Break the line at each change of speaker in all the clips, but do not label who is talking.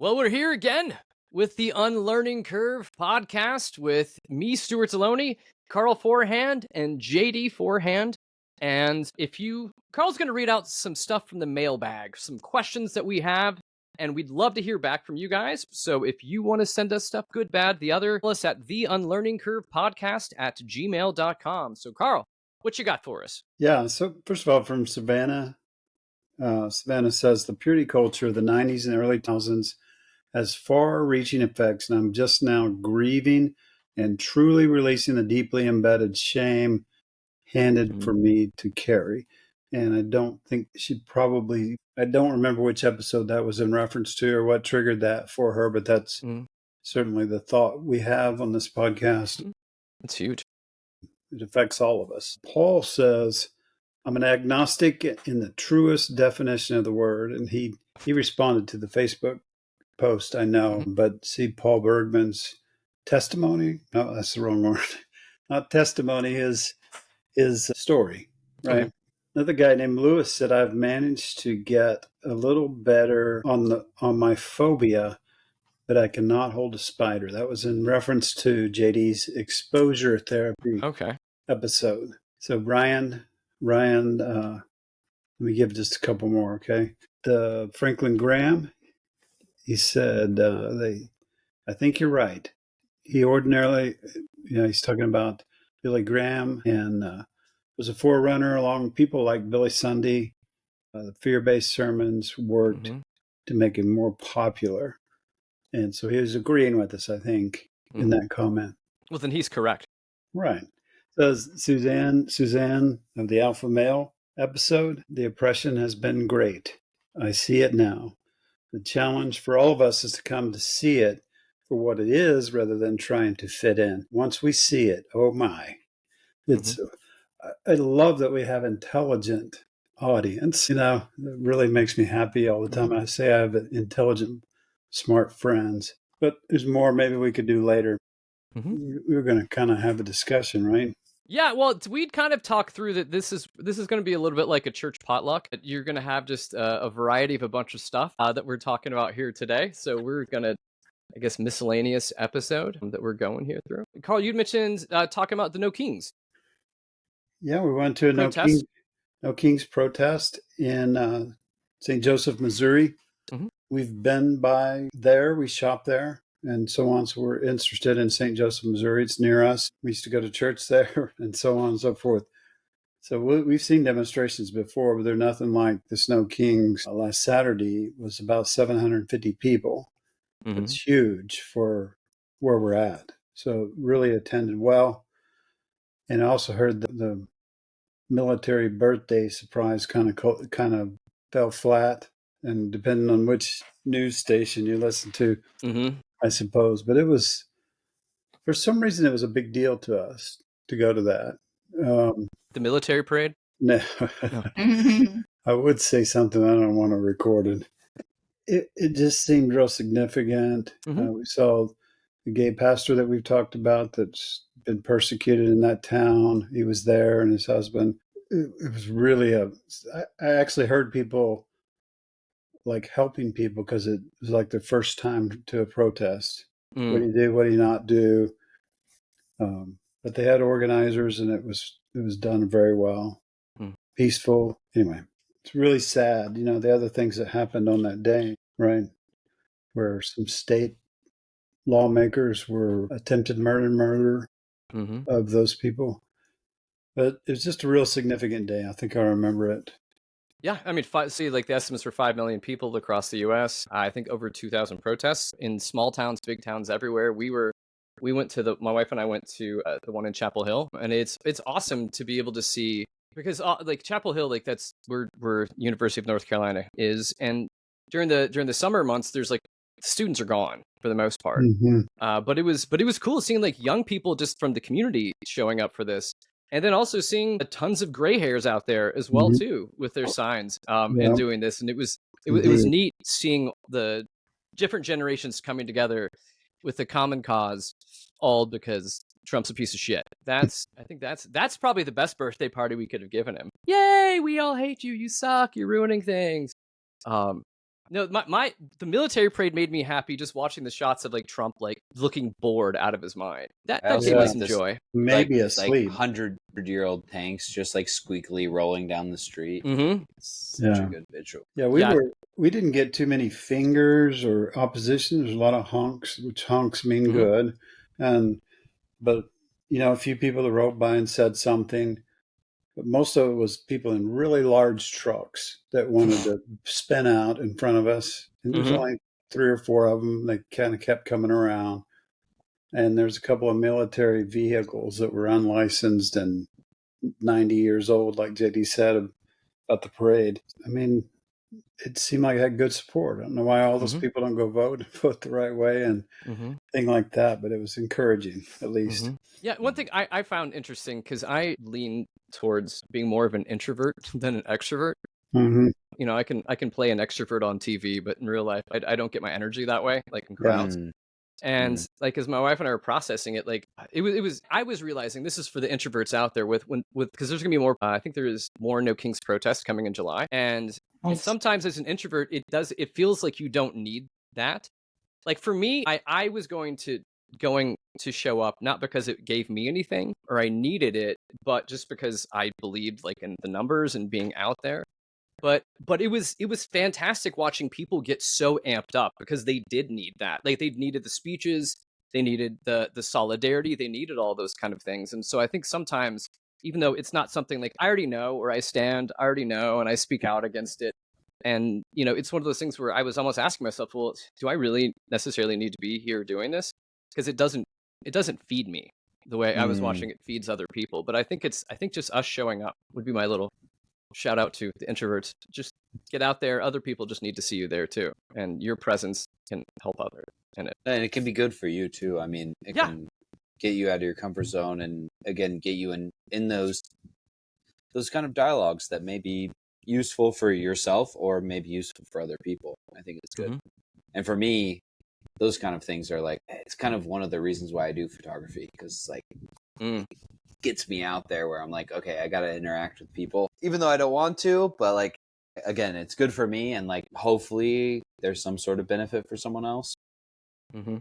Well, we're here again with the Unlearning Curve podcast with me, Stuart Delony, Karl Forehand, and JD Forehand. And Karl's going to read out some stuff from the mailbag, some questions that we have, and we'd love to hear back from you guys. So if you want to send us stuff, good, bad, the other, us at theunlearningcurvepodcast@gmail.com. So, Karl, what you got for us?
Yeah, so first of all, from Savannah, Savannah says the purity culture of the 90s and early 2000s has far-reaching effects, and I'm just now grieving and truly releasing the deeply embedded shame handed for me to carry. And I don't think I don't remember which episode that was in reference to or what triggered that for her, but that's certainly the thought we have on this podcast.
That's huge.
It affects all of us. Paul says, I'm an agnostic in the truest definition of the word. And he responded to the Facebook post, I know, but see Paul Bergman's testimony. No, that's the wrong word. Not testimony, his story, right? Okay. Another guy named Lewis said, I've managed to get a little better on my phobia, but I cannot hold a spider. That was in reference to JD's exposure therapy episode. So Ryan, let me give just a couple more, okay? The Franklin Graham, he said, I think you're right. He ordinarily, he's talking about Billy Graham and was a forerunner along with people like Billy Sunday. The fear-based sermons worked to make him more popular. And so he was agreeing with us, I think, in that comment.
Well, then he's correct.
Right. So Suzanne of the Alpha Male episode, the oppression has been great. I see it now. The challenge for all of us is to come to see it for what it is rather than trying to fit in. Once we see it, oh my. I love that we have intelligent audience. It really makes me happy all the time. I say I have intelligent, smart friends, but there's more maybe we could do later. We're going to kind of have a discussion, right?
Yeah, well, we'd kind of talk through that this is going to be a little bit like a church potluck. You're going to have just a variety of a bunch of stuff that we're talking about here today. So we're going to, I guess, miscellaneous episode that we're going here through. Karl, you mentioned talking about the No Kings.
Yeah, we went to a No Kings protest in St. Joseph, Missouri. We've been by there. We shop there and so on. So we're interested in St. Joseph, Missouri. It's near us. We used to go to church there and so on and so forth. So we've seen demonstrations before, but they're nothing like the Snow Kings. Last Saturday was about 750 people. It's huge for where we're at. So really attended well. And I also heard the military birthday surprise kind of fell flat, and depending on which news station you listen to, I suppose. But it was, for some reason, it was a big deal to us to go to that.
The military parade?
No. I would say something I don't want to record it. It just seemed real significant. We saw the gay pastor that we've talked about that's been persecuted in that town. He was there, and his husband. It was really I actually heard people like helping people because it was like the first time to a protest. What do you do? What do you not do? But they had organizers, and it was done very well, peaceful. Anyway, it's really sad. The other things that happened on that day, right, where some state lawmakers were attempted murder of those people. But it was just a real significant day. I think I remember it.
Yeah, I mean, the estimates for 5 million people across the U.S. I think over 2,000 protests in small towns, big towns, everywhere. My wife and I went to the one in Chapel Hill, and it's awesome to be able to see, because like Chapel Hill, like that's where University of North Carolina is, and during the summer months, there's like students are gone for the most part. But it was cool seeing like young people just from the community showing up for this. And then also seeing tons of gray hairs out there as well too, with their signs and doing this. And it was neat seeing the different generations coming together with a common cause, all because Trump's a piece of shit. I think that's probably the best birthday party we could have given him. Yay, we all hate you. You suck. You're ruining things. No, the military parade made me happy just watching the shots of like Trump like looking bored out of his mind. That
I also
gave me
like
some
this,
joy.
Maybe
like
asleep.
100-year-old tanks just like squeakily rolling down the street.
Mm-hmm.
It's such a
Yeah.
good visual.
Yeah, we didn't get too many fingers or opposition. There's a lot of honks, which honks mean
Mhm.
good. But a few people that wrote by and said something. But most of it was people in really large trucks that wanted to spin out in front of us. And there's
Mhm.
only 3 or 4 of them. They kind of kept coming around. And there's a couple of military vehicles that were unlicensed and 90 years old, like JD said about the parade. I mean, it seemed like it had good support. I don't know why all those
Mhm.
people don't go vote the right way and thing like that, but it was encouraging, at least.
Yeah, one thing I found interesting, because I lean towards being more of an introvert than an extrovert.
Mm-hmm.
You know, I can play an extrovert on TV, but in real life, I don't get my energy that way, like in
Yeah.
crowds. And like, as my wife and I were processing it, like I was realizing this is for the introverts out there with because there's gonna be more. I think there is more No Kings protests coming in July, and sometimes as an introvert, it feels like you don't need that. Like for me, I was going to show up not because it gave me anything or I needed it, but just because I believed like in the numbers and being out there. But it was fantastic watching people get so amped up because they did need that. Like they needed the speeches, they needed the solidarity, they needed all those kind of things. And so I think sometimes, even though it's not something like I already know where I stand, I already know, and I speak out against it. And it's one of those things where I was almost asking myself, well, do I really necessarily need to be here doing this? Because it doesn't feed me the way I was watching it feeds other people. But I think just us showing up would be my little shout out to the introverts. Just get out there. Other people just need to see you there too, and your presence can help others in it.
And it can be good for you too. I mean, it can get you out of your comfort zone, and again, get you in those kind of dialogues that may be useful for yourself or maybe useful for other people. I think it's good. And for me, those kind of things are like, it's kind of one of the reasons why I do photography, because like it gets me out there where I'm like, okay, I got to interact with people, even though I don't want to, but like, again, it's good for me, and like, hopefully there's some sort of benefit for someone else. And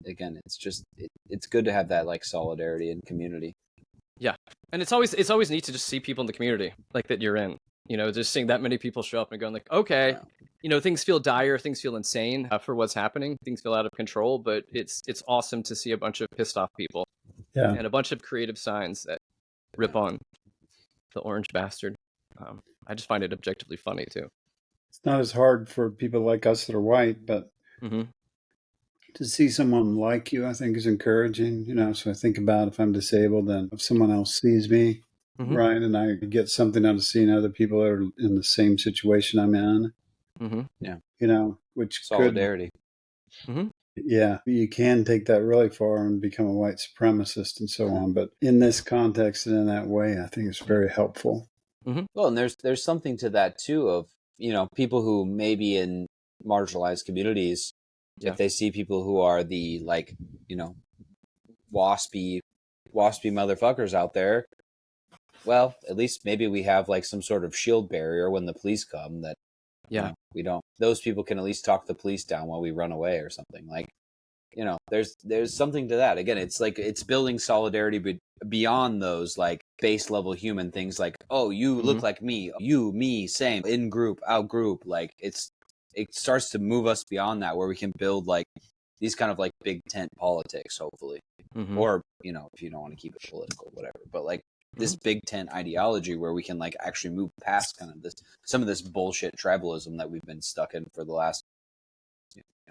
again, it's just, it's good to have that like solidarity and community.
Yeah. And it's always neat to just see people in the community like that you're in, just seeing that many people show up and going like, okay, things feel dire, things feel insane for what's happening, things feel out of control, but it's awesome to see a bunch of pissed off people and a bunch of creative signs that rip on the orange bastard. I just find it objectively funny too.
It's not as hard for people like us that are white, but to see someone like you, I think, is encouraging. So I think about, if I'm disabled, then if someone else sees me, right, and I get something out of seeing other people that are in the same situation I'm in. Which
solidarity.
Yeah, you can take that really far and become a white supremacist and so on. But in this context and in that way, I think it's very helpful.
Well, and there's something to that too, of people who may be in marginalized communities. If they see people who are the like waspy motherfuckers out there, well, at least maybe we have like some sort of shield barrier when the police come, that we don't, those people can at least talk the police down while we run away or something. Like, there's something to that. Again, it's like, it's building solidarity beyond those like base level human things, like, oh, you look like me, you, me, same, in group, out group. Like it starts to move us beyond that, where we can build like these kind of like big tent politics, hopefully. Or, if you don't want to keep it political, whatever, but like this big tent ideology where we can like actually move past kind of some of this bullshit tribalism that we've been stuck in for the last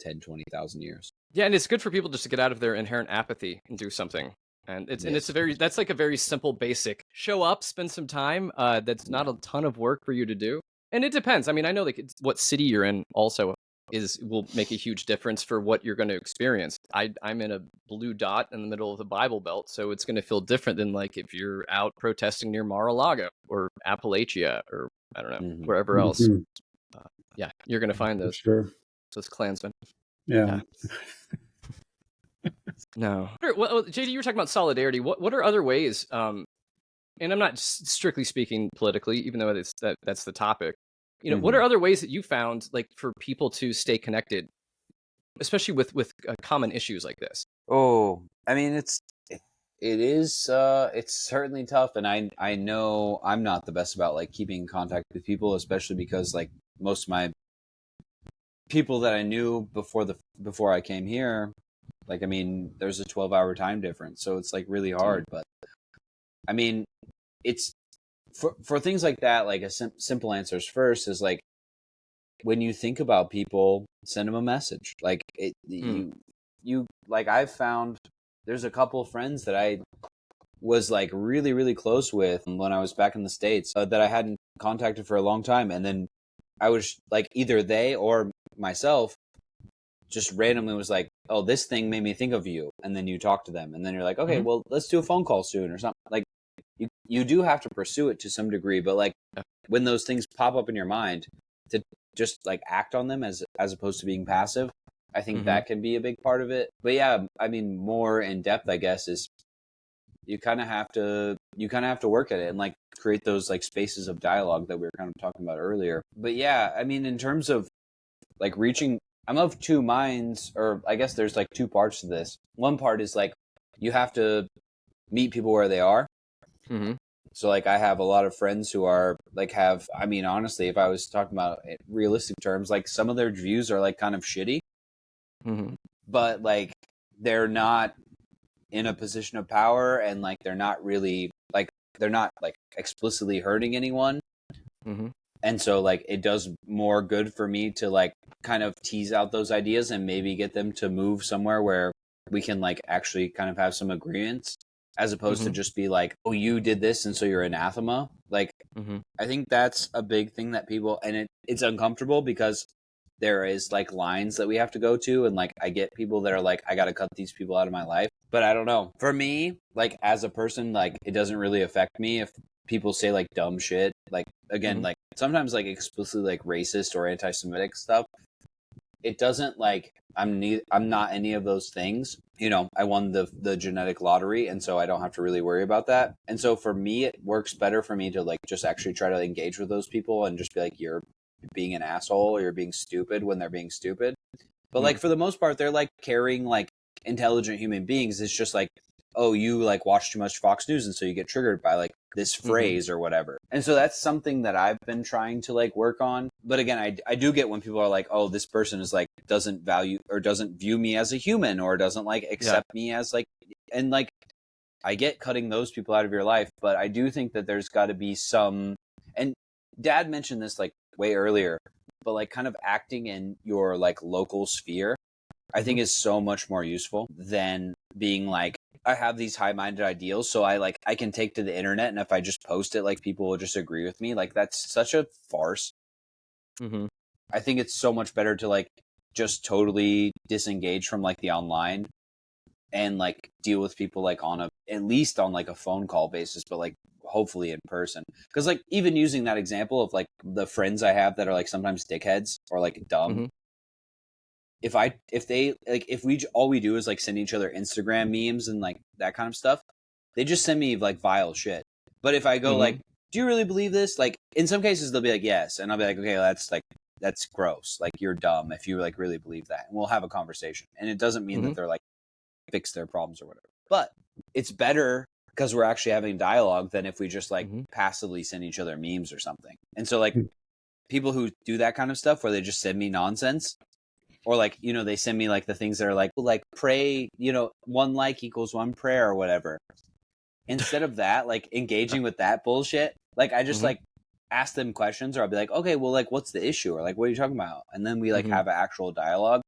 10, 20,000 years.
Yeah, and it's good for people just to get out of their inherent apathy and do something. And that's like a very simple, basic show up, spend some time. That's not a ton of work for you to do. And it depends. I mean, I know like what city you're in also will make a huge difference for what you're going to experience. I'm in a blue dot in the middle of the Bible Belt, so it's going to feel different than like if you're out protesting near Mar-a-Lago or Appalachia or I don't know, wherever else. You're going to find those. Those Klansmen.
Yeah.
No. Well, JD, you were talking about solidarity. What are other ways? And I'm not strictly speaking politically, even though that's the topic. What are other ways that you found like for people to stay connected, especially with common issues like this?
Oh, I mean, it's certainly tough, and I know I'm not the best about like keeping in contact with people, especially because like most of my people that I knew before I came here, like, I mean, there's a 12-hour time difference, so it's like really hard. But I mean, it's for things like that, like simple answers first is like, when you think about people, send them a message. Like you like, I've found there's a couple of friends that I was like really, really close with when I was back in the States that I hadn't contacted for a long time. And then I was like, either they or myself just randomly was like, oh, this thing made me think of you. And then you talk to them and then you're like, okay, well, let's do a phone call soon or something. Like you do have to pursue it to some degree, but like when those things pop up in your mind, to just like act on them as opposed to being passive, I think that can be a big part of it. But yeah, I mean, more in depth, I guess, is you kind of have to work at it and like create those like spaces of dialogue that we were kind of talking about earlier. But yeah, I mean, in terms of like reaching, I'm of two minds, or I guess there's like two parts to this. One part is like you have to meet people where they are. So like I have a lot of friends who are like I mean, honestly, if I was talking about it, realistic terms, like some of their views are like kind of shitty, but like they're not in a position of power, and like they're not explicitly hurting anyone. And so like it does more good for me to like kind of tease out those ideas and maybe get them to move somewhere where we can like actually kind of have some agreements, as opposed to just be like, oh, you did this and so you're anathema. Like I think that's a big thing that people, and it's uncomfortable because there is like lines that we have to go to, and like I get people that are like, I gotta cut these people out of my life. But I don't know, for me, like as a person, like it doesn't really affect me if people say like dumb shit, like again, like sometimes like explicitly like racist or anti-Semitic stuff. It doesn't like, I'm not any of those things. You know, I won the genetic lottery, and so I don't have to really worry about that. And so for me, it works better for me to like just actually try to engage with those people and just be like, you're being an asshole or you're being stupid when they're being stupid. But like for the most part, they're like caring, like intelligent human beings. It's just like, oh, you like watch too much Fox News and so you get triggered by like this phrase or whatever. And so that's something that I've been trying to like work on. But again, I do get when people are like, oh, this person is like doesn't value or doesn't view me as a human or doesn't like accept me as like, and like I get cutting those people out of your life, but I do think that there's got to be some, and Dad mentioned this like way earlier, but like kind of acting in your like local sphere, I think is so much more useful than being like, I have these high-minded ideals, so I can take to the internet, and if I just post it, like people will just agree with me. Like that's such a farce. I think it's so much better to like just totally disengage from like the online and like deal with people like at least on like a phone call basis, but like hopefully in person. Because like even using that example of like the friends I have that are like sometimes dickheads or like dumb. If all we do is like send each other Instagram memes and like that kind of stuff, they just send me like vile shit. But if I go like, do you really believe this? Like in some cases they'll be like, yes. And I'll be like, okay, that's gross. Like you're dumb if you like really believe that. And we'll have a conversation. And it doesn't mean that they're like fix their problems or whatever. But it's better because we're actually having dialogue than if we just like passively send each other memes or something. And so like people who do that kind of stuff where they just send me nonsense, or like, you know, they send me like the things that are like pray, you know, 1 like equals 1 prayer or whatever. Instead of that, like engaging with that bullshit, like I just like ask them questions, or I'll be like, okay, well, like what's the issue? Or like, what are you talking about? And then we like have an actual dialogue.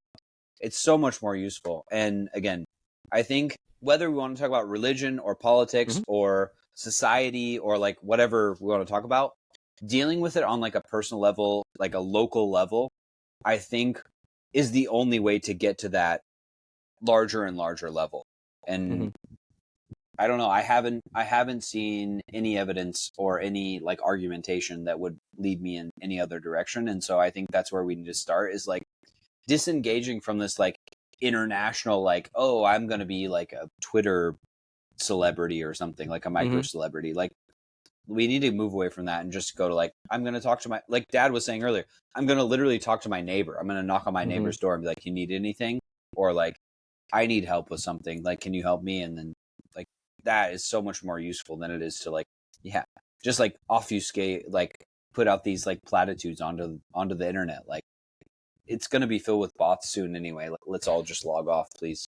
It's so much more useful. And again, I think whether we want to talk about religion or politics or society or like whatever we want to talk about, dealing with it on like a personal level, like a local level, I think is the only way to get to that larger and larger level. And I don't know, I haven't seen any evidence or any like argumentation that would lead me in any other direction. And so I think that's where we need to start, is like disengaging from this like international, like, oh, I'm going to be like a Twitter celebrity or something, like a micro celebrity. Like we need to move away from that and just go to like, I'm going to talk to like Dad was saying earlier, I'm going to literally talk to my neighbor. I'm going to knock on my neighbor's door and be like, you need anything? Or like, I need help with something. Like, can you help me? And then like, that is so much more useful than it is to like, just like obfuscate, like put out these like platitudes onto the internet. Like, it's going to be filled with bots soon anyway. Like, let's all just log off, please,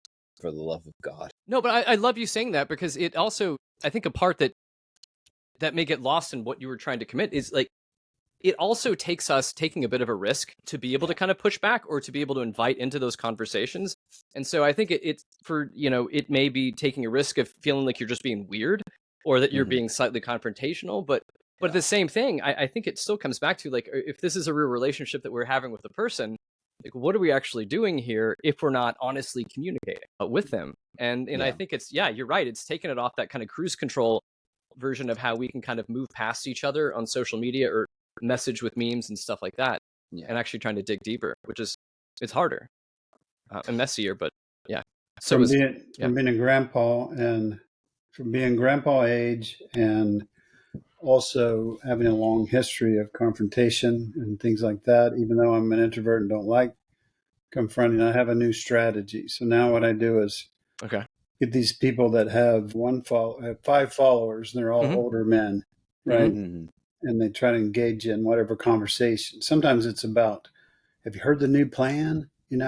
for the love of God.
No, but I love you saying that, because it also, I think a part that may get lost in what you were trying to commit is like, it also takes us taking a bit of a risk to be able to kind of push back or to be able to invite into those conversations. And so I think it's for, it may be taking a risk of feeling like you're just being weird or that you're being slightly confrontational. But the same thing, I think it still comes back to like, if this is a real relationship that we're having with the person, like, what are we actually doing here if we're not honestly communicating with them? And I think it's, you're right. It's taken it off that kind of cruise control version of how we can kind of move past each other on social media or message with memes and stuff like that, and actually trying to dig deeper, which is, it's harder and messier, but
from being a grandpa, and from being grandpa age, and also having a long history of confrontation and things like that, even though I'm an introvert and don't like confronting, I have a new strategy. So now what I do is get these people that have 5 followers, and they're all older men, right? And they try to engage in whatever conversation. Sometimes it's about, have you heard the new plan? You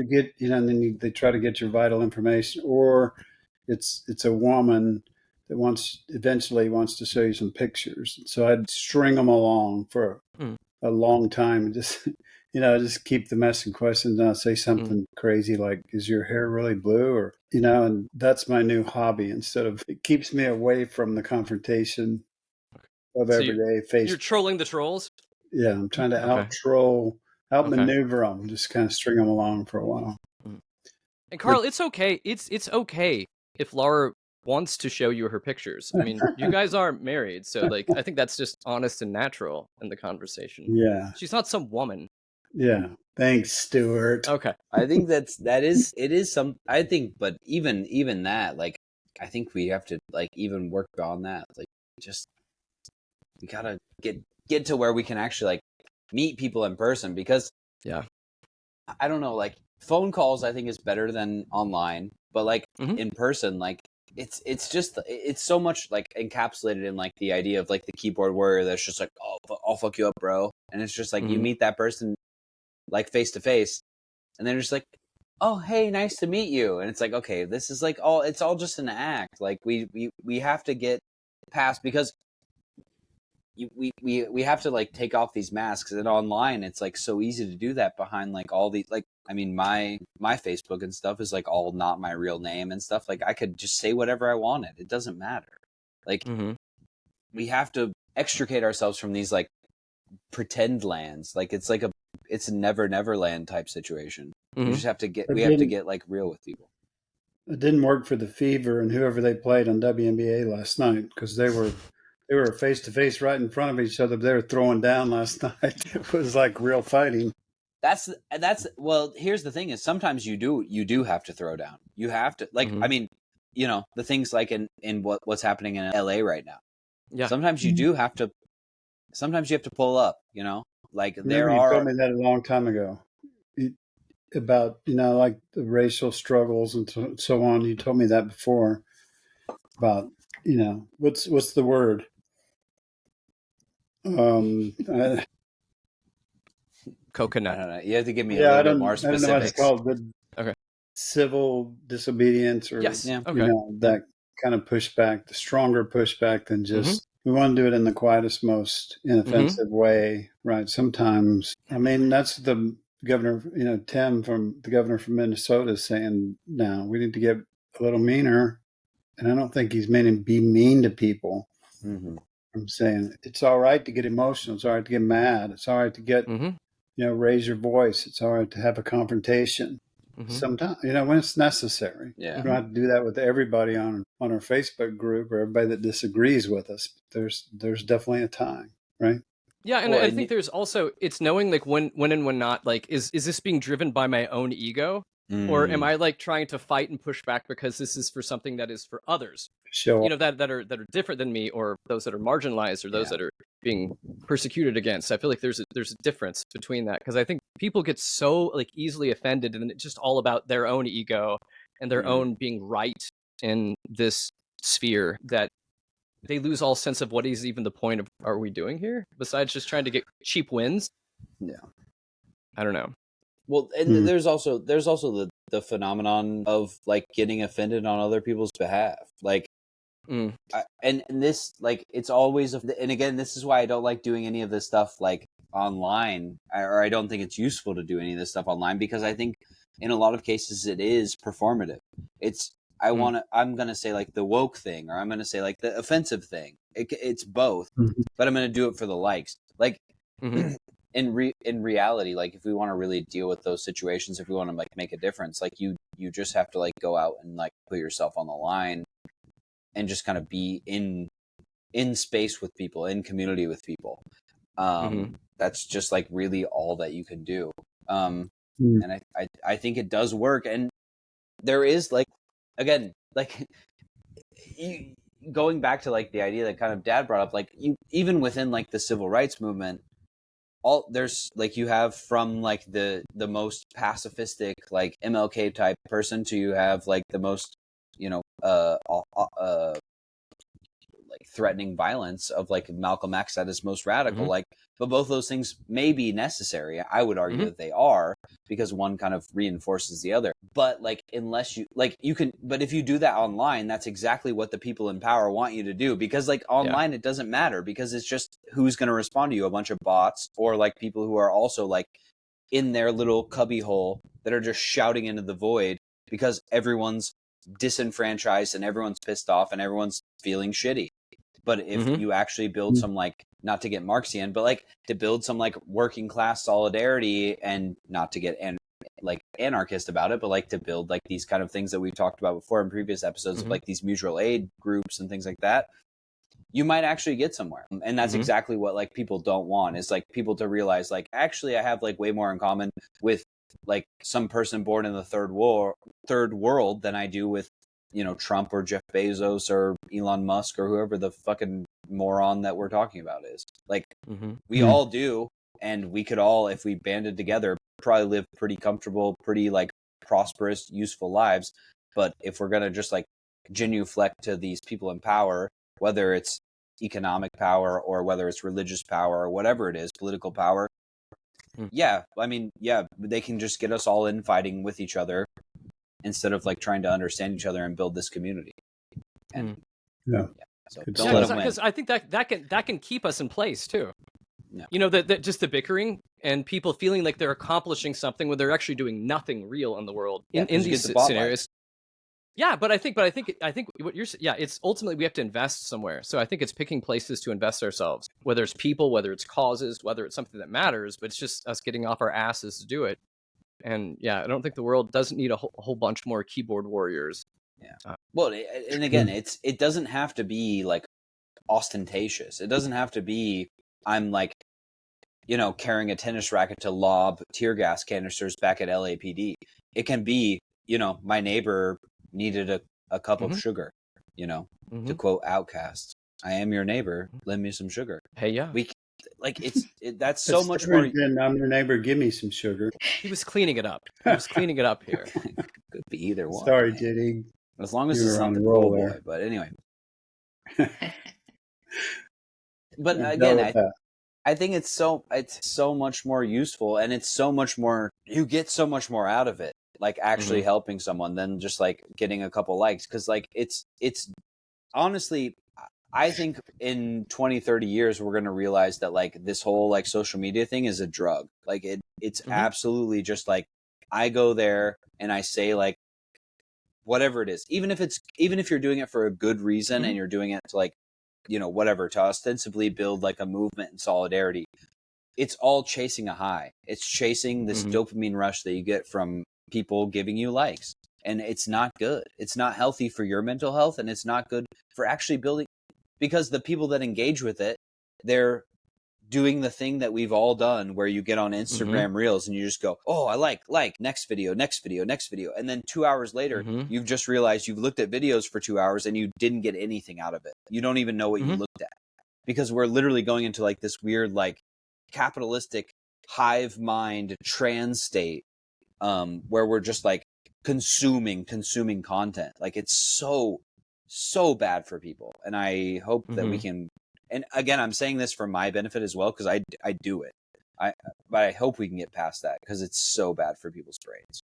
get, and then they try to get your vital information. Or it's a woman that eventually wants to show you some pictures. So I'd string them along for a long time and just, just keep the messing questions, and I'll say something crazy like, is your hair really blue? Or, and that's my new hobby. It keeps me away from the confrontation of everyday Facebook.
You're trolling the trolls?
Yeah, I'm trying to outmaneuver them, just kind of string them along for a while.
And Karl, it's okay. It's okay if Laura wants to show you her pictures. I mean, you guys are married, so like, I think that's just honest and natural in the conversation.
Yeah.
She's not some woman.
Yeah. Thanks, Stuart.
Okay.
I think it is some, I think, but even that, like, I think we have to like even work on that. Like, we gotta get to where we can actually like meet people in person, because I don't know, like phone calls I think is better than online, but like in person, like it's so much like encapsulated in like the idea of like the keyboard warrior that's just like, oh, I'll fuck you up, bro. And it's just like you meet that person like face to face, and they're just like, oh, hey, nice to meet you. And it's like, okay, this is like it's all just an act. Like we have to get past, because we have to like take off these masks, and online it's like so easy to do that behind like all the like, I mean, my Facebook and stuff is like all not my real name and stuff. Like I could just say whatever I wanted. It doesn't matter. Like we have to extricate ourselves from these like pretend lands. Like it's a never land type situation. We just have to get like real with people.
It didn't work for the Fever and whoever they played on WNBA last night, because they were face to face right in front of each other. They were throwing down last night. It was like real fighting.
That's well, here's the thing is sometimes you do have to throw down. You have to like, I mean, the things like in what's happening in LA right now. Yeah. Sometimes you do have to, sometimes you have to pull up, like
You told me that a long time ago about, like the racial struggles and so on. You told me that before about, what's the word?
Coconut.
I don't know. You have to give me a little bit more specifics.
I don't know what it's called, but civil disobedience, or that kind of pushback, the stronger pushback than just we want to do it in the quietest, most inoffensive way, right? Sometimes, I mean, that's the governor, Tim the governor from Minnesota is saying now we need to get a little meaner, and I don't think he's meaning be mean to people. I'm saying it's all right to get emotional. It's all right to get mad. It's all right to get, raise your voice. It's all right to have a confrontation. Sometimes, when it's necessary. Yeah. We don't have to do that with everybody on our Facebook group or everybody that disagrees with us. There's definitely a time, right?
Yeah, and I think there's also, it's knowing like when and when not, like, is this being driven by my own ego? Or am I like trying to fight and push back because this is for something that is for others,
Show
that are different than me, or those that are marginalized, or those that are being persecuted against? I feel like there's a difference between that, because I think people get so like easily offended, and it's just all about their own ego and their own being right in this sphere, that they lose all sense of what is even the point of are we doing here, besides just trying to get cheap wins. I don't know.
Well, and there's also the phenomenon of like getting offended on other people's behalf. Like, and this, like, it's always, and again, this is why I don't like doing any of this stuff like online, or I don't think it's useful to do any of this stuff online, because I think in a lot of cases it is performative. It's, I'm going to say like the woke thing, or I'm going to say like the offensive thing. It's both, but I'm going to do it for the likes. Like, in reality, like, if we want to really deal with those situations, if we want to like make a difference, like you just have to like go out and like put yourself on the line and just kind of be in space with people, in community with people. That's just like really all that you can do. And I think it does work. And there is like, again, like going back to like the idea that kind of Dad brought up, like even within like the civil rights movement, there's like, you have from like the most pacifistic like MLK type person to you have like the most, like threatening violence of like Malcolm X at his most radical. Like, but both those things may be necessary. I would argue that they are, because one kind of reinforces the other. But like, unless you like, you can, but if you do that online, that's exactly what the people in power want you to do, because like online, it doesn't matter, because it's just who's going to respond to you, a bunch of bots, or like people who are also like in their little cubby hole that are just shouting into the void because everyone's disenfranchised and everyone's pissed off and everyone's feeling shitty. But if you actually build some, like, not to get Marxian, but like to build some like working class solidarity, and not to get like anarchist about it, but like to build like these kind of things that we've talked about before in previous episodes, of like these mutual aid groups and things like that, you might actually get somewhere. And that's exactly what like people don't want, is like people to realize like, actually I have like way more in common with like some person born in the third world than I do with, Trump or Jeff Bezos or Elon Musk or whoever the fucking moron that we're talking about is. Like, we all do, and we could all, if we banded together, probably live pretty comfortable, pretty like prosperous, useful lives. But if we're gonna just like genuflect to these people in power, whether it's economic power or whether it's religious power or whatever it is, political power, they can just get us all infighting with each other, instead of like trying to understand each other and build this community. And so don't let them win.
Because I think that can keep us in place too. That just the bickering and people feeling like they're accomplishing something when they're actually doing nothing real in the world in these scenarios. But I think what you're it's ultimately we have to invest somewhere. So I think it's picking places to invest ourselves, whether it's people, whether it's causes, whether it's something that matters, but it's just us getting off our asses to do it. And I don't think the world doesn't need a whole bunch more keyboard warriors.
Well, and again, it doesn't have to be like ostentatious. It doesn't have to be, I'm like, carrying a tennis racket to lob tear gas canisters back at LAPD. It can be, my neighbor needed a cup of sugar, to quote Outkast, I am your neighbor, lend me some sugar.
Hey,
we like that's so much more
than I'm your neighbor, give me some sugar.
He was cleaning it up. Here.
Could be either one.
Sorry, Diddy.
As long as it's not the cool boy. But anyway. But again, I think it's so much more useful, and it's so much more, you get so much more out of it, like actually helping someone, than just like getting a couple likes. Because like it's honestly, I think in 20, 30 years, we're going to realize that like this whole like social media thing is a drug. Like it's absolutely just like, I go there and I say like, whatever it is, even if you're doing it for a good reason and you're doing it to like, whatever, to ostensibly build like a movement and solidarity, it's all chasing a high. It's chasing this dopamine rush that you get from people giving you likes. And it's not good. It's not healthy for your mental health, and it's not good for actually building, because the people that engage with it, they're doing the thing that we've all done where you get on Instagram Reels and you just go, oh, I like, next video. And then 2 hours later, you've just realized you've looked at videos for 2 hours and you didn't get anything out of it. You don't even know what you looked at, because we're literally going into like this weird, like capitalistic hive mind trans state, where we're just like consuming content. Like it's so bad for people. And I hope that we can, and again, I'm saying this for my benefit as well, because I do it. But I hope we can get past that, because it's so bad for people's brains.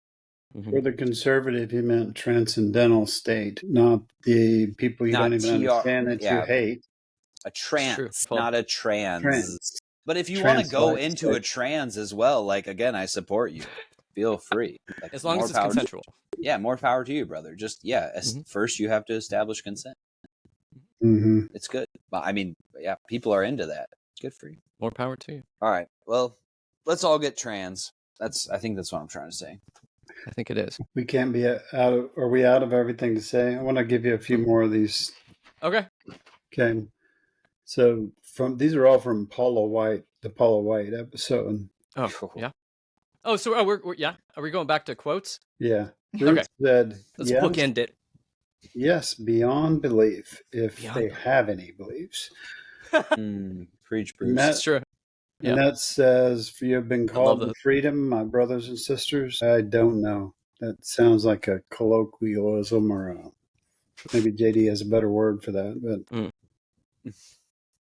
For the conservative, you meant transcendental state, not the people you don't even understand that you hate.
A trance, not a trans. But if you want to go into a trans as well, like, again, I support you. Feel free. Like,
as long as it's consensual.
Yeah, more power to you, brother. Just, first you have to establish consent. It's good. I mean, yeah, people are into that. It's good for you.
More power to you.
All right. Well, let's all get trans. I think that's what I'm trying to say.
I think it is.
We can't be are we out of everything to say? I want to give you a few more of these. Okay. So these are all from the Paula White episode.
Oh, yeah. Oh, so we're Are we going back to quotes?
Yeah. Ruth said,
let's bookend it.
Yes, beyond belief, if they have any beliefs.
Preach, Bruce.
That's true.
And that says, for you have been called to freedom, my brothers and sisters. I don't know. That sounds like a colloquialism, or maybe JD has a better word for that. But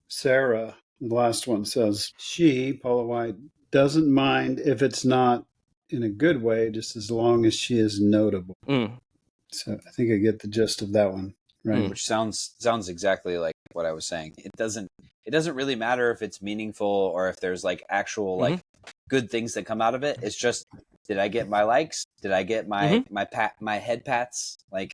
Sarah, the last one, says, Paula White, doesn't mind if it's not in a good way, just as long as she is notable. So I think I get the gist of that one, right?
Which sounds exactly like what I was saying. It doesn't really matter if it's meaningful or if there's like actual like good things that come out of it. It's just, did I get my likes? Did I get my my head pats? Like,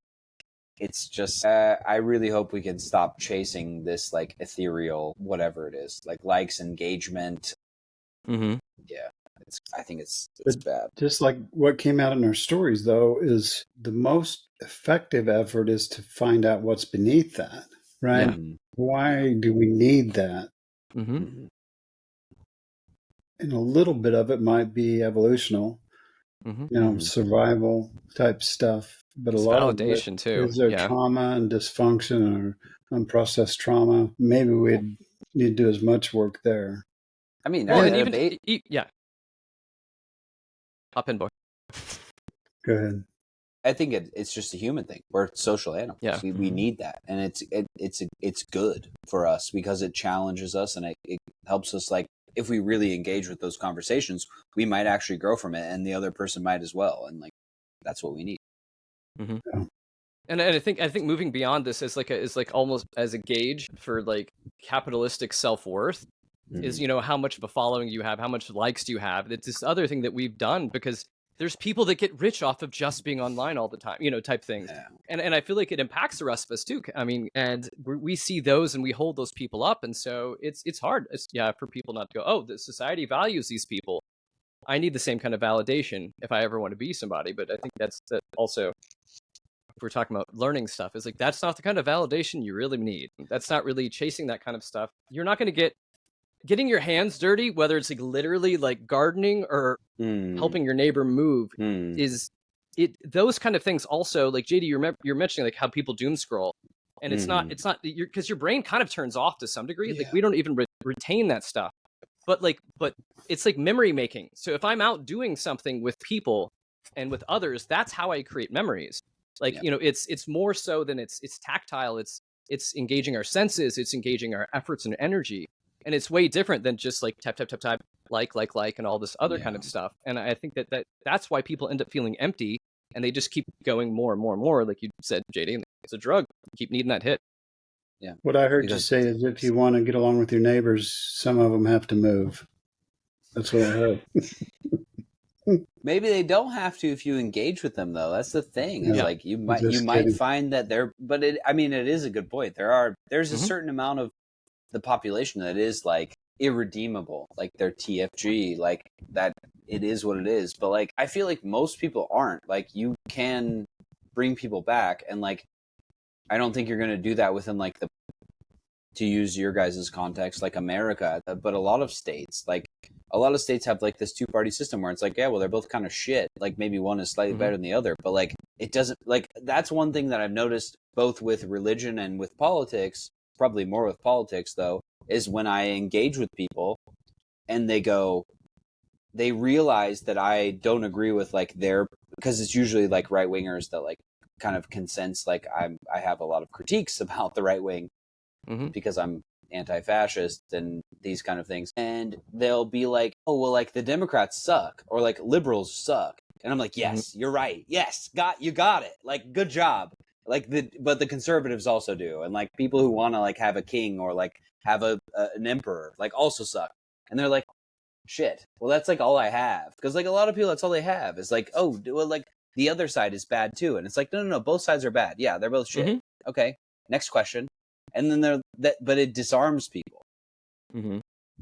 it's just I really hope we can stop chasing this like ethereal whatever it is, like likes, engagement. Yeah. I think it's bad.
Just like what came out in our stories, though, is the most effective effort is to find out what's beneath that, right? Yeah. Why do we need that? And a little bit of it might be evolutional, survival type stuff. But it's a lot
validation
of it
too.
Is there trauma and dysfunction or unprocessed trauma? Maybe we'd need to do as much work there.
I mean,
hop in, boy.
Go ahead.
I think it's just a human thing. We're social animals. Yeah. We need that, and it's good for us because it challenges us and it helps us. Like, if we really engage with those conversations, we might actually grow from it, and the other person might as well. And like, that's what we need.
Yeah.
And I think moving beyond this is like almost as a gauge for like capitalistic self-worth. Is, how much of a following you have, how much likes do you have. It's this other thing that we've done because there's people that get rich off of just being online all the time, type things. Yeah. And I feel like it impacts the rest of us too. I mean, and we see those and we hold those people up. And so it's hard for people not to go, oh, the society values these people. I need the same kind of validation if I ever want to be somebody. But I think that also, if we're talking about learning stuff, is like, that's not the kind of validation you really need. That's not really chasing that kind of stuff. You're not going to getting your hands dirty, whether it's like literally like gardening or helping your neighbor move, is it. Those kind of things also, like JD, you're mentioning like how people doom scroll, and it's not because your brain kind of turns off to some degree. Like, we don't even retain that stuff, but it's like memory making. So if I'm out doing something with people and with others, that's how I create memories. Like, it's more so than it's tactile. It's engaging our senses. It's engaging our efforts and energy. And it's way different than just like tap, like, and all this other kind of stuff. And I think that's why people end up feeling empty and they just keep going more and more and more. Like you said, JD, it's a drug. Keep needing that hit.
Yeah. What I heard you say is if you want to get along with your neighbors, some of them have to move. That's what I heard.
Maybe they don't have to if you engage with them, though. That's the thing. It's like you might find that but it is a good point. There's a certain amount of the population that is like irredeemable, like they're TFG, like that. It is what it is. But like, I feel like most people aren't. Like, you can bring people back, and like, I don't think you're going to do that within like to use your guys' context, like America, but a lot of states have like this two-party system where it's like, yeah, well, they're both kind of shit. Like maybe one is slightly better than the other, but like it doesn't, like that's one thing that I've noticed both with religion and with politics, probably more with politics though, is when I engage with people and they realize that I don't agree with like because it's usually like right wingers that like kind of can sense like I have a lot of critiques about the right wing because I'm anti-fascist and these kind of things, and they'll be like, oh well, like the Democrats suck or like liberals suck, and I'm like, yes, you're right, yes, you got it, like good job, like but the conservatives also do, and like people who want to like have a king or like have an emperor like also suck, and they're like, shit, well that's like all I have, because like a lot of people that's all they have is like, oh well, like the other side is bad too, and it's like no, both sides are bad, yeah, they're both shit, okay, next question. And then but it disarms people.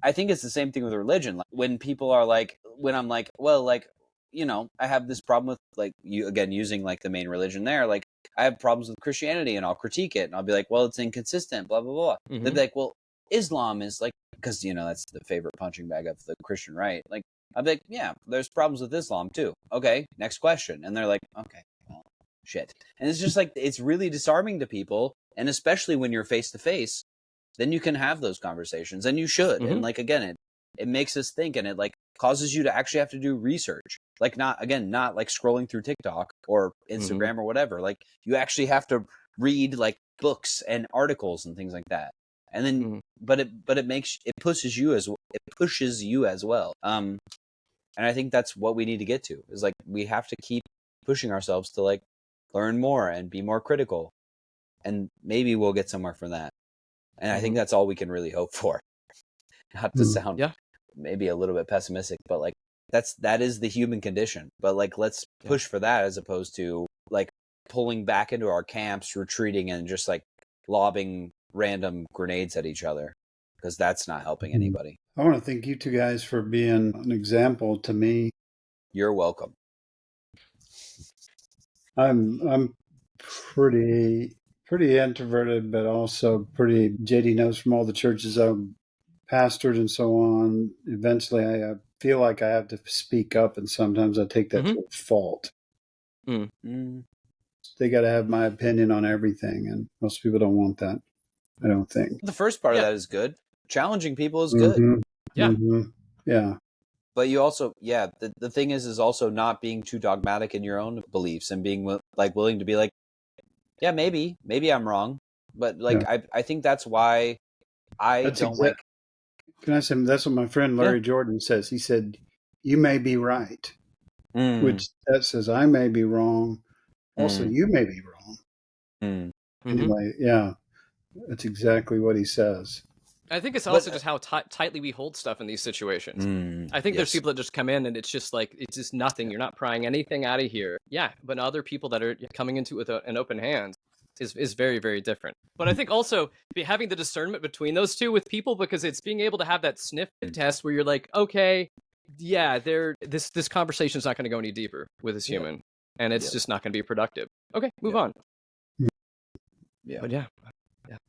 I think it's the same thing with religion. Like when people are like, when I'm like, well, like, you know, I have this problem with like you again using like the main religion there. Like I have problems with Christianity, and I'll critique it, and I'll be like, well, it's inconsistent, blah blah blah. They'll be like, well, Islam is like, because you know that's the favorite punching bag of the Christian right. Like I'll be like, yeah, there's problems with Islam too. Okay, next question, and they're like, okay, well, shit, and it's just like it's really disarming to people. And especially when you're face to face, then you can have those conversations, and you should. And like, again, it makes us think, and it like causes you to actually have to do research. Like not like scrolling through TikTok or Instagram or whatever. Like you actually have to read like books and articles and things like that. And then, but it pushes you as well. And I think that's what we need to get to, is like, we have to keep pushing ourselves to like learn more and be more critical. And maybe we'll get somewhere from that. And I think that's all we can really hope for. Not to sound maybe a little bit pessimistic, but like that is the human condition. But like, let's push for that, as opposed to like pulling back into our camps, retreating, and just like lobbing random grenades at each other, because that's not helping anybody.
I want to thank you two guys for being an example to me.
You're welcome.
I'm pretty introverted, but also pretty, JD knows from all the churches I've pastored and so on. Eventually, I feel like I have to speak up, and sometimes I take that to a fault. They got to have my opinion on everything, and most people don't want that, I don't think.
The first part of that is good. Challenging people is good.
Yeah.
But you also, the thing is also not being too dogmatic in your own beliefs, and being like willing to be like, yeah, maybe I'm wrong, but like I think that's why like.
Can I say that's what my friend Larry Jordan says? He said, "You may be right," which that says I may be wrong. Also, you may be wrong. Anyway, that's exactly what he says.
I think it's also just how tightly we hold stuff in these situations. I think there's people that just come in and it's just like, it's just nothing. You're not prying anything out of here. Yeah. But other people that are coming into it with an open hand is very, very different. But I think also having the discernment between those two with people, because it's being able to have that sniff test where you're like, okay, yeah, this conversation is not going to go any deeper with this human, and it's just not going to be productive. Okay, move on.
Yeah.
But yeah.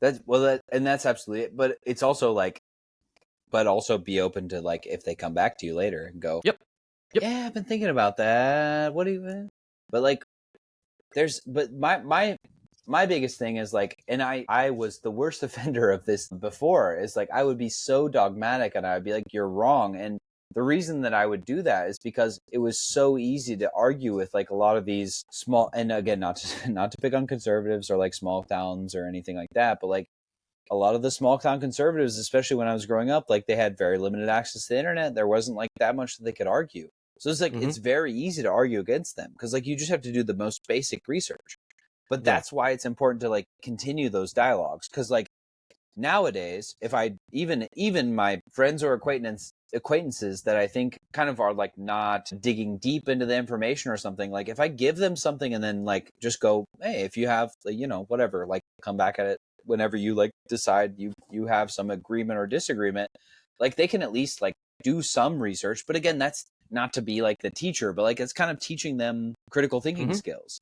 That's absolutely it. But it's also like, but also be open to like, if they come back to you later and go, yep, yeah, I've been thinking about that. What do you? But like, my biggest thing is like, and I was the worst offender of this before, is like, I would be so dogmatic and I would be like, you're wrong. And the reason that I would do that is because it was so easy to argue with like a lot of these small, and again, not to pick on conservatives or like small towns or anything like that, but like a lot of the small town conservatives, especially when I was growing up, like they had very limited access to the internet. There wasn't like that much that they could argue. So it's like, it's very easy to argue against them, because like you just have to do the most basic research. But that's why it's important to like continue those dialogues. Because like nowadays, if I even my friends or acquaintances that I think kind of are like not digging deep into the information or something, like if I give them something and then like just go, hey, if you have, you know, whatever, like come back at it whenever you like decide you have some agreement or disagreement, like they can at least like do some research. But again, that's not to be like the teacher, but like it's kind of teaching them critical thinking skills.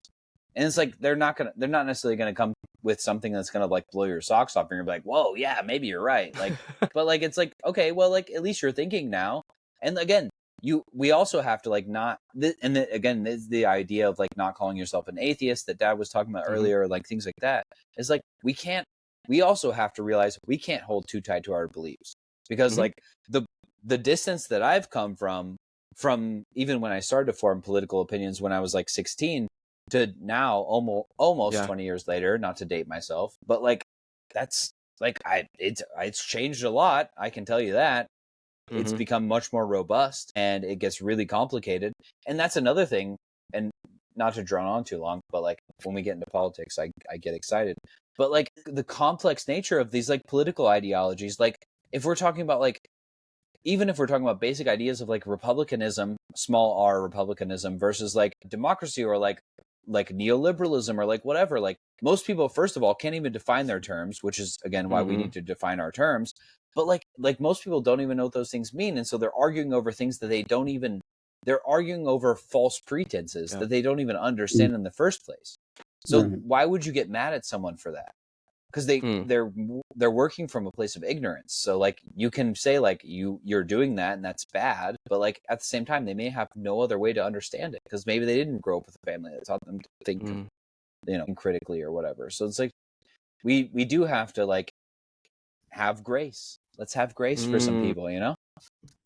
And it's like they're not necessarily going to come with something that's going to like blow your socks off and you're like, whoa, yeah, maybe you're right. Like, but like, it's like, okay, well, like at least you're thinking now. And again, we also have to like not, again, this is the idea of like not calling yourself an atheist that Dad was talking about earlier, like things like that. It's like, we also have to realize we can't hold too tight to our beliefs, because like the distance that I've come from even when I started to form political opinions when I was like 16 to now almost 20 years later, not to date myself, but like that's like it's changed a lot. I can tell you that. It's become much more robust and it gets really complicated. And that's another thing, and not to drone on too long, but like when we get into politics, I get excited. But like the complex nature of these like political ideologies, like if we're talking about like, even if we're talking about basic ideas of like republicanism, small r republicanism versus like democracy or like neoliberalism or like whatever, like most people, first of all, can't even define their terms, which is again why we need to define our terms. But like most people don't even know what those things mean. And so they're arguing over things that they're arguing over false pretenses that they don't even understand in the first place. So why would you get mad at someone for that? Because they're working from a place of ignorance. So like you can say like you're doing that and that's bad, but like at the same time they may have no other way to understand it, because maybe they didn't grow up with a family that taught them to think critically or whatever. So it's like we do have to like have grace. Let's have grace for some people,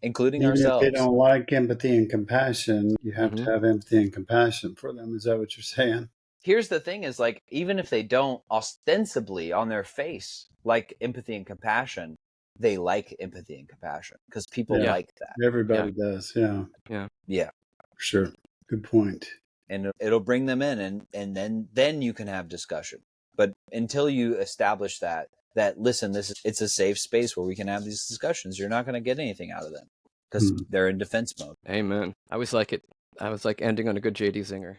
including
Even
ourselves.
if they don't like empathy and compassion, you have to have empathy and compassion for them. Is that what you're saying?
Here's the thing is like, even if they don't ostensibly on their face like empathy and compassion, they like empathy and compassion because people like that.
Everybody does. Yeah. For sure. Good point.
And it'll bring them in and then you can have discussion. But until you establish that listen, it's a safe space where we can have these discussions, you're not going to get anything out of them because they're in defense mode.
Amen. I was like ending on a good JD Zinger.